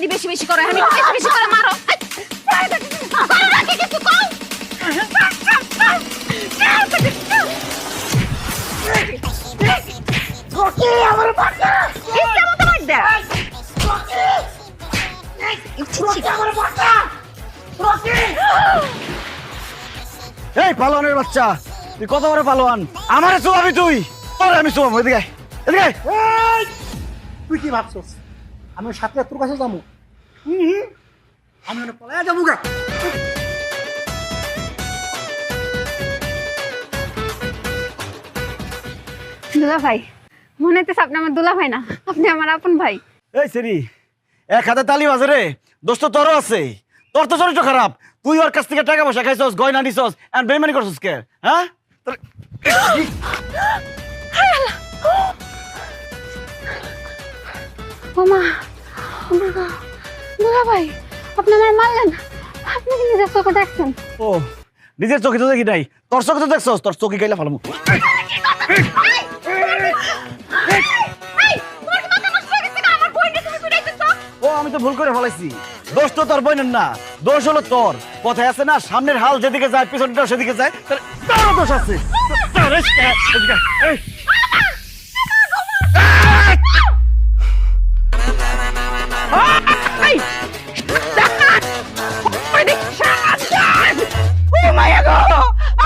শয়তানি বেশি বেশি করে আমি বেশি বেশি করে মারো কিছু কও রকি আমার বাচ্চা ইচ্ছা মতো মার দে রকি আমার বাচ্চা রকি এই পালোয়ানের বাচ্চা তুই কত বড় পালোয়ান আমারে চুয়াবি তুই তোরে আমি চুয়াবো এদিকে এদিকে এই তুই কি ভাবছস আমি সাথে তোর কাছে যাবো আমি ওখানে পলায়া যাবো গা দুলা ভাই মনে হইতেছে আপনি আমার দুলা ভাই না আপনি আমার আপন ভাই এই সেরি এক হাতে তালি বাজে রে দোস্ত তোরও আছে তোর তো চরিত্র খারাপ তুই ওর কাছ থেকে টাকা পয়সা খাইছস গয়না নিছস এন্ড বেইমানি করছস কে হ্যাঁ ওমা দুলা ভাই আপনি আমার মারলেন আপনি কি নিজের চোখে দেখছেন ও নিজের চোখে তো দেখি নাই তোর চোখে তো দেখছস তোর চোখে গাইলা ফেলামু ও আমি তো ভুল করে ফেলাইছি দোষ তো তোর বোনের না দোষ হলো তোর কথায় আছে না সামনের হাল যেদিকে যায় পিছনটাও সেদিকে যায় তার দোষ আছে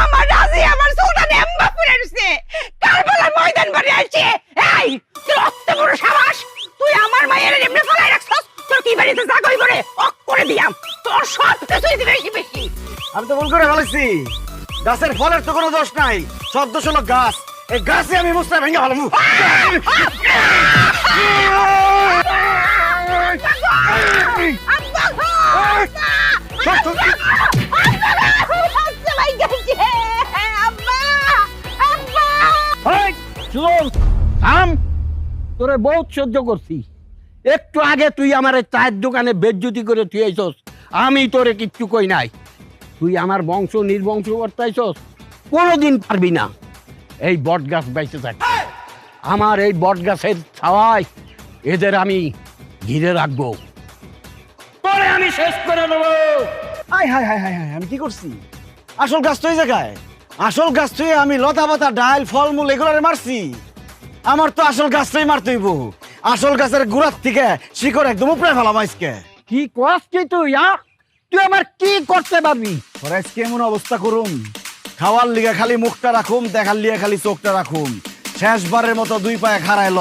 আমার রাজি আমার সুলতান এম্বা পুরে দিছে কারবালার ময়দান বাড়ি আইছে এই তোর অত বড় সাবাস তুই আমার মায়ের এমনি ফলাই রাখছস তোর কি বাড়িতে জাগই করে অক করে দিয়াম তোর সব কিছুই দিবে বেশি বেশি আমি তো ভুল করে ফেলাইছি গাছের ফলের তো কোনো দোষ নাই সব দোষ হলো গাছ এই গাছে আমি মুস্তা ভেঙে ফেলামু তোরে বহুত সহ্য করছি একটু আগে তুই আমার চায়ের দোকানে বেজ্জুতি করে তুই আইছস আমি তোরে কিচ্ছু কই নাই তুই আমার বংশ নির্বংশ করতেছস কোনোদিন পারবি না এই বট গাছ বাইসে থাক আমার এই বট গাছের ছাওয়ায় এদের আমি ঘিরে রাখবো তোরে আমি শেষ করে দেবো high high high high high আমি কি করছি আসল গাছ তো এই জায়গায় আসল গাছ তো আমি লতা পাতা ডাল ফলমূল এগুলোরে মারছি আমার তো আসল গাছটাই মারতে হইব আসল গাছের গোড়ার থেকে শিকড় একদম উপরে ফেলাম আজকে কি করছি তুই তুই আমার কি করতে পারবি ওরা আজকে এমন অবস্থা করুম খাওয়ার লিগে খালি মুখটা রাখুম দেখার লিগে খালি চোখটা রাখুম শেষবারের মতো দুই পায়ে খাড়াইল